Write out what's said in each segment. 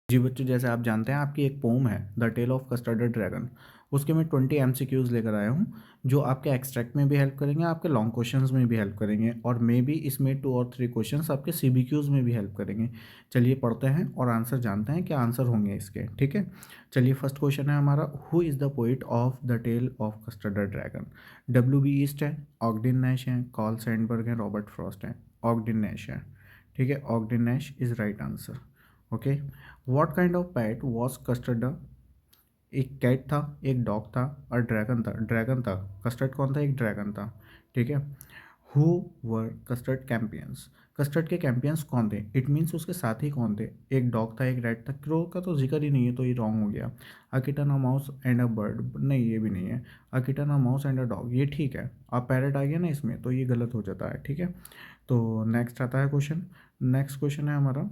जी बच्चों, जैसे आप जानते हैं आपकी एक पोम है the tale of Custard dragon. उसके मैं 20 MCQs लेकर आया हूँ जो आपके एक्सट्रैक्ट में भी हेल्प करेंगे, आपके लॉन्ग क्वेश्चंस में भी हेल्प करेंगे और मे बी इसमें 2 और 3 क्वेश्चंस आपके CBQs में भी हेल्प करेंगे। चलिए पढ़ते हैं और आंसर जानते हैं क्या आंसर होंगे इसके। ठीक है, चलिए फर्स्ट क्वेश्चन है हमारा, who is the poet of the tale of Custard Dragon. WB ईस्ट है, ऑगडिन नैश है, कॉल सैंडबर्ग है, रॉबर्ट फ्रॉस्ट है। ऑगडिन नैश है। ठीक है, Ogden Nash is right answer. Okay, what kind of pet was Custard. एक cat था, एक डॉग था और ड्रैगन था। कस्टर्ड कौन था? एक ड्रैगन था। ठीक है, हु वर कस्टर्ड कैंपियंस। कस्टर्ड के कैंपियंस कौन थे? इट मीन्स उसके साथी कौन थे? एक डॉग था, एक रैट था। क्रो का तो जिक्र ही नहीं है तो ये रॉन्ग हो गया। अ kitten, a mouse and a bird, नहीं ये भी नहीं है। अ kitten, a mouse and a dog, ये ठीक है। अब पैरेट आ गया ना इसमें तो ये गलत हो जाता है। ठीक है, तो नेक्स्ट आता है क्वेश्चन। नेक्स्ट क्वेश्चन है हमारा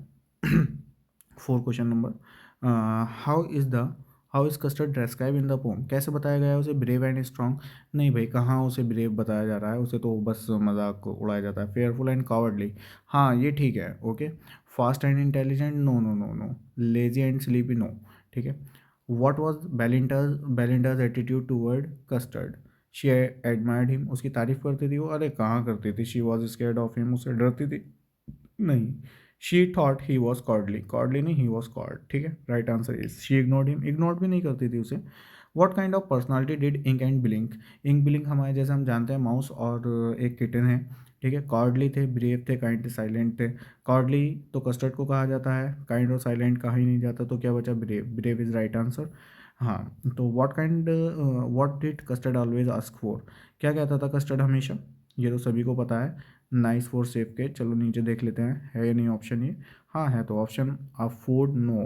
four question number, how is custard describe in the pome. कैसे बताया गया है उसे? ब्रेव एंड स्ट्रॉन्ग, नहीं भाई, कहाँ उसे ब्रेव बताया जा रहा है, उसे तो बस मजाक उड़ाया जाता है। फेयरफुल एंड कावर्डली, हाँ ये ठीक है। Okay, fast and intelligent, no no no no. Lazy and sleepy, no. ठीक है, what was Belinda's attitude toward Custard. She admired him, उसकी तारीफ करती थी वो? अरे कहाँ करती थी। She was scared of him, उससे डरती थी? नहीं। She thought he was cowardly, cowardly नहीं, ही वॉज कॉर्ड। ठीक है, right answer is she ignored him, ignored भी नहीं करती थी उसे। What kind of personality did Ink and Blink. Ink Blink हमारे जैसे हम जानते हैं माउस और एक किटन है। ठीक है, कॉर्डली थे, ब्रेव थे, काइंड थे, साइलेंट थे। कॉर्डली तो कस्टर्ड को कहा जाता है, काइंड और साइलेंट कहा ही नहीं जाता, तो क्या बचा? Brave, brave is right answer. हाँ, तो what did custard always ask for. क्या कहता था कस्टर्ड हमेशा? ये तो सभी को पता है, नाइस फॉर सेफ के। चलो नीचे देख लेते हैं है या नहीं ऑप्शन ये। हाँ है, तो option a food, no.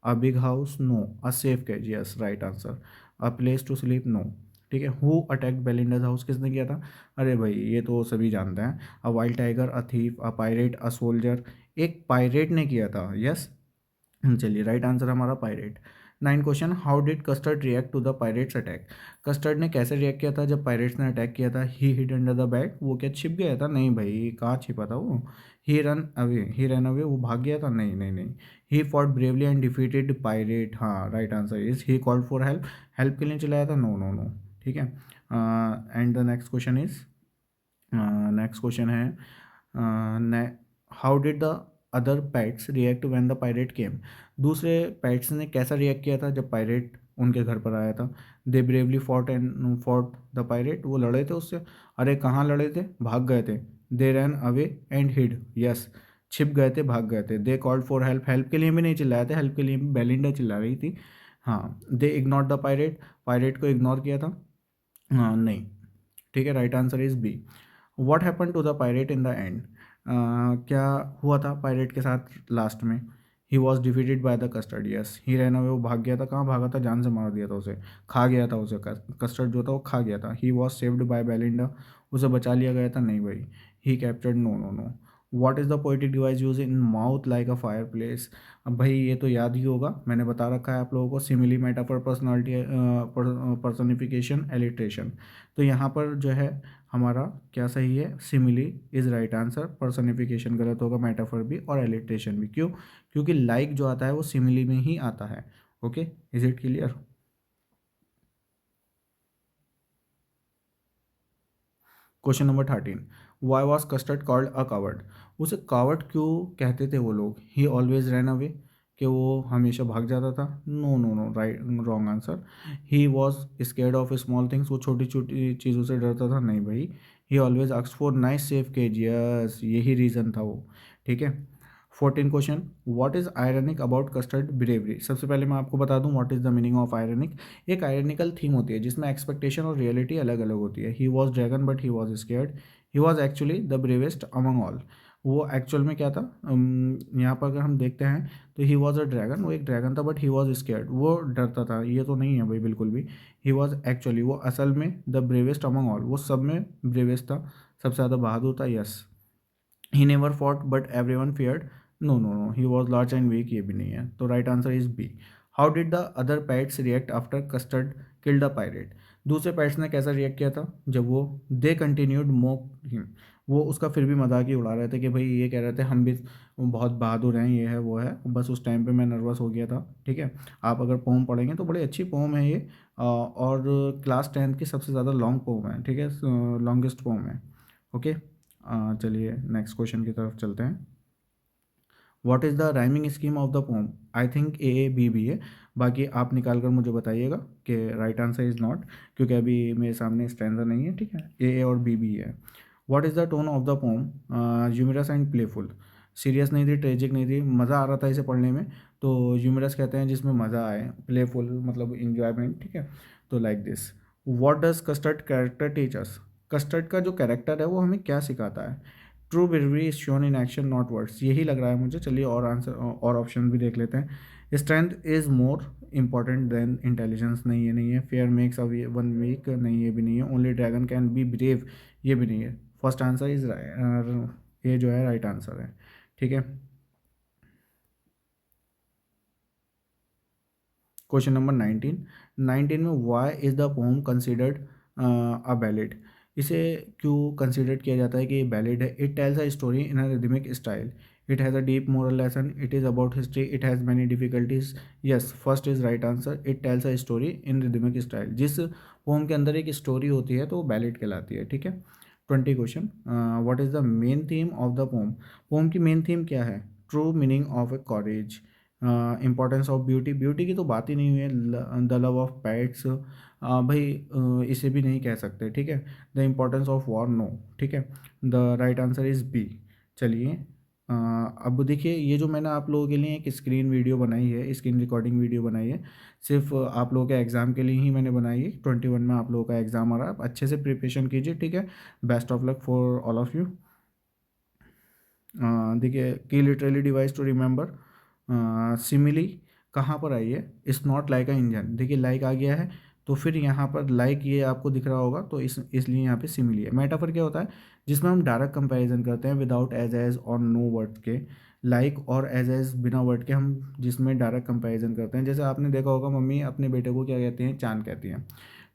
A big house, no. A safe cage, yes right answer. A place to sleep, no. ठीक है, हु अटैक्ड बेलिंडाज हाउस, किसने किया था? अरे भाई ये तो सभी जानते हैं। A wild tiger, a thief, a pirate, a soldier. एक पायरेट ने किया था, यस। चलिए राइट आंसर हमारा pirate. 9 question, how did Custard react to the pirate's attack. Custard ने कैसे रिएक्ट किया था जब पायरेट्स ने अटैक किया था? ही हिड अंडर द बेड, वो क्या छिप गया था? नहीं भाई, कहाँ छिपा था वो? ही रन अवे, वो भाग गया था? नहीं नहीं नहीं। He fought bravely and defeated pirate, हाँ right answer is he called for help, help के लिए चिल्लाया था? No no no. ठीक है, and the next question is, next question है, how did the other pets react when the pirate came. दूसरे pets ने कैसा रिएक्ट किया था जब पायरेट उनके घर पर आया था? दे ब्रेवली फॉट द पायरेट, वो लड़े थे उससे? अरे कहाँ लड़े थे, भाग गए थे। They ran away and hid, yes, छिप गए थे, भाग गए थे। They called for help, help के लिए भी नहीं चिल्लाए थे, हेल्प के लिए भी बेलिंडा चिल्ला रही थी। हाँ, they ignore the pirate, pirate को इग्नोर किया था? हाँ नहीं। ठीक है, right answer is B. What happen to the pirate in the end. क्या हुआ था पायरेट के साथ लास्ट में? He was defeated by the Custard, yes. He ran away, वो भाग गया था। कहाँ भागा था? जान से मार दिया था उसे, खा गया था उसे। कस्टर्ड जो था वो खा गया था। He was saved by Belinda, उसे बचा लिया गया था? नहीं भाई। He captured, no no no. What is the poetic device use in mouth like a fireplace. अब भाई ये तो याद ही होगा, मैंने बता रखा है आप लोगों को, simile, metaphor, personality, personification, alliteration. तो यहाँ पर जो है हमारा क्या सही है? Simile is right answer, personification गलत होगा, मेटाफर भी और एलिट्रेशन भी। क्यों? क्योंकि लाइक जो आता है वो सिमिली में ही आता है। Okay, is it clear? Question number 13, why was custard called a coward. उसे कावर्ड क्यों कहते थे वो लोग? ही ऑलवेज रैन अवे, कि वो हमेशा भाग जाता था? No no no, right, wrong answer. He was scared of small things, वो छोटी छोटी चीज़ों से डरता था? नहीं भाई। He always asks for nice safe cage, yes यही रीज़न था वो। ठीक है, 14 question, what is ironic about Custard bravery. सबसे पहले मैं आपको बता दूं what is the meaning of ironic. एक आयरनिकल थीम होती है जिसमें एक्सपेक्टेशन और रियलिटी अलग अलग होती है। He was dragon but he was scared, he was actually the bravest among all. वो एक्चुअल में क्या था? यहाँ पर अगर हम देखते हैं तो ही वॉज अ ड्रैगन, वो एक ड्रैगन था, बट ही वॉज स्केयर्ड, वो डरता था, ये तो नहीं है भाई बिल्कुल भी। ही वॉज एक्चुअली, वो असल में द ब्रेवेस्ट अमंग ऑल, वो सब में ब्रेवेस्ट था, सबसे ज़्यादा बहादुर था, yes. He never fought but every one feared, no no no. He was large and weak, ये भी नहीं है, तो right answer is B. How did the other pets react after Custard killed the pirate. दूसरे pets ने कैसा react किया था जब वो, दे कंटिन्यूड मोक हिम, वो उसका फिर भी मजाक ही उड़ा रहे थे कि भाई ये कह रहे थे हम भी बहुत बहादुर हैं, ये है वो है, बस उस टाइम पे मैं नर्वस हो गया था। ठीक है, आप अगर पोम पढ़ेंगे तो बड़ी अच्छी पोम है ये, और क्लास 10th की सबसे ज़्यादा लॉन्ग पोम है। ठीक है, लॉन्गेस्ट पोम है। ओके, चलिए नेक्स्ट क्वेश्चन की तरफ चलते हैं। What is the rhyming scheme of the poem? I think A B B है, बाकी आप निकाल कर मुझे बताइएगा कि राइट आंसर इज़ नॉट, क्योंकि अभी मेरे सामने स्टैंडर नहीं है। ठीक है, ए और बी बी है। What is the tone of the poem? Humorous and playful. Serious नहीं थी, ट्रेजिक नहीं थी, मज़ा आ रहा था इसे पढ़ने में, तो ह्यूमरस कहते हैं जिसमें मज़ा आए, प्लेफुल मतलब इंजॉयमेंट। ठीक है, तो like this. What does custard character teachers? Custard का जो कैरेक्टर है वो हमें क्या सिखाता है? True bravery is shown in action not words, यही लग रहा है मुझे। चलिए और आंसर और ऑप्शन भी देख लेते हैं। Strength is more important than intelligence, नहीं ये नहीं है। Fair makes a one weak, नहीं ये भी नहीं है। Only dragon can be brave, ये भी नहीं है। फर्स्ट आंसर इज, ये जो है राइट आंसर है। ठीक है, क्वेश्चन नंबर 19। 19 में why is the poem considered a ballad? इसे क्यों कंसिडर्ड किया जाता है कि ये बैलेड है? It tells a story in a rhythmic style, it has a deep moral lesson, it is about history, it has many difficulties. Yes, first is right answer, it tells a story in rhythmic style. जिस pome के अंदर एक story होती है तो वो ballad कहलाती है। ठीक है, 20 question. What is the main theme of the poem? Poem की मेन थीम क्या है? True meaning of a courage, importance of beauty, beauty की तो बात ही नहीं हुई है। द लव ऑफ पैट्स, भाई इसे भी नहीं कह सकते। ठीक है, the importance of war, no. ठीक है, the right answer is B. चलिए, अब देखिए, ये जो मैंने आप लोगों के लिए एक स्क्रीन वीडियो बनाई है, स्क्रीन रिकॉर्डिंग वीडियो बनाई है, सिर्फ आप लोगों के एग्ज़ाम के लिए ही मैंने बनाई है। 21 में आप लोगों का एग्ज़ाम आ रहा है, आप अच्छे से प्रिपरेशन कीजिए। ठीक है, best of luck for all of you. देखिए, की literally device to remember, simile कहाँ पर आई है? It's not like a engine, देखिए लाइक आ गया है, तो फिर यहाँ पर लाइक ये आपको दिख रहा होगा, तो इसलिए यहाँ पे सिमिली है। मेटाफर क्या होता है? जिसमें हम डायरेक्ट कंपैरिजन करते हैं विदाउट एज और नो वर्ड के। लाइक और एज बिना वर्ड के हम जिसमें डायरेक्ट कंपैरिजन करते हैं, जैसे आपने देखा होगा मम्मी अपने बेटे को क्या कहती हैं? चांद कहती हैं,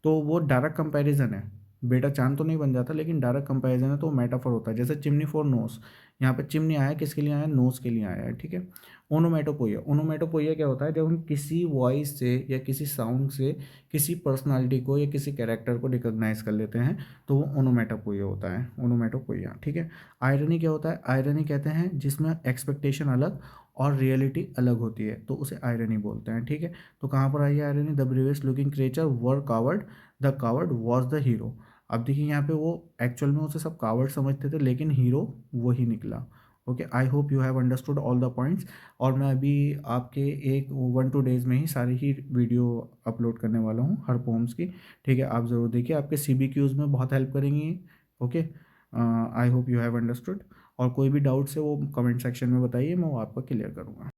तो वो डायरेक्ट कंपैरिजन है। बेटा चांद तो नहीं बन जाता, लेकिन डायरेक्ट कंपैरिजन है, तो मेटाफर होता है। जैसे चिमनी फॉर नोस, यहाँ पे चिमनी आया किसके लिए आया? नोज के लिए आया है। ठीक है, ओनोमेटोपोइया, ओनोमेटोपोइया क्या होता है? जब हम किसी वॉइस से या किसी साउंड से किसी पर्सनालिटी को या किसी कैरेक्टर को रिकॉग्नाइज कर लेते हैं, तो वो ओनोमेटोपोइया होता है, ओनोमेटोपोइया। ठीक है, आयरनी क्या होता है? आयरनी कहते हैं जिसमें एक्सपेक्टेशन अलग और रियलिटी अलग होती है, तो उसे आयरनी बोलते हैं। ठीक है, तो कहाँ पर आई है irony? The bravest looking creature were coward, the coward was the hero. अब देखिए यहाँ पे वो एक्चुअल में उसे सब कावर्ड समझते थे, लेकिन हीरो वही निकला। Okay, I hope you have understood all the points. और मैं अभी आपके एक 1-2 डेज़ में ही सारी ही वीडियो अपलोड करने वाला हूँ हर पोम्स की। ठीक है, आप ज़रूर देखिए, आपके CBQs में बहुत हेल्प करेंगी। Okay, I hope you have understood. और कोई भी डाउट्स है वो कमेंट सेक्शन में बताइए, मैं वो आपका क्लियर करूँगा।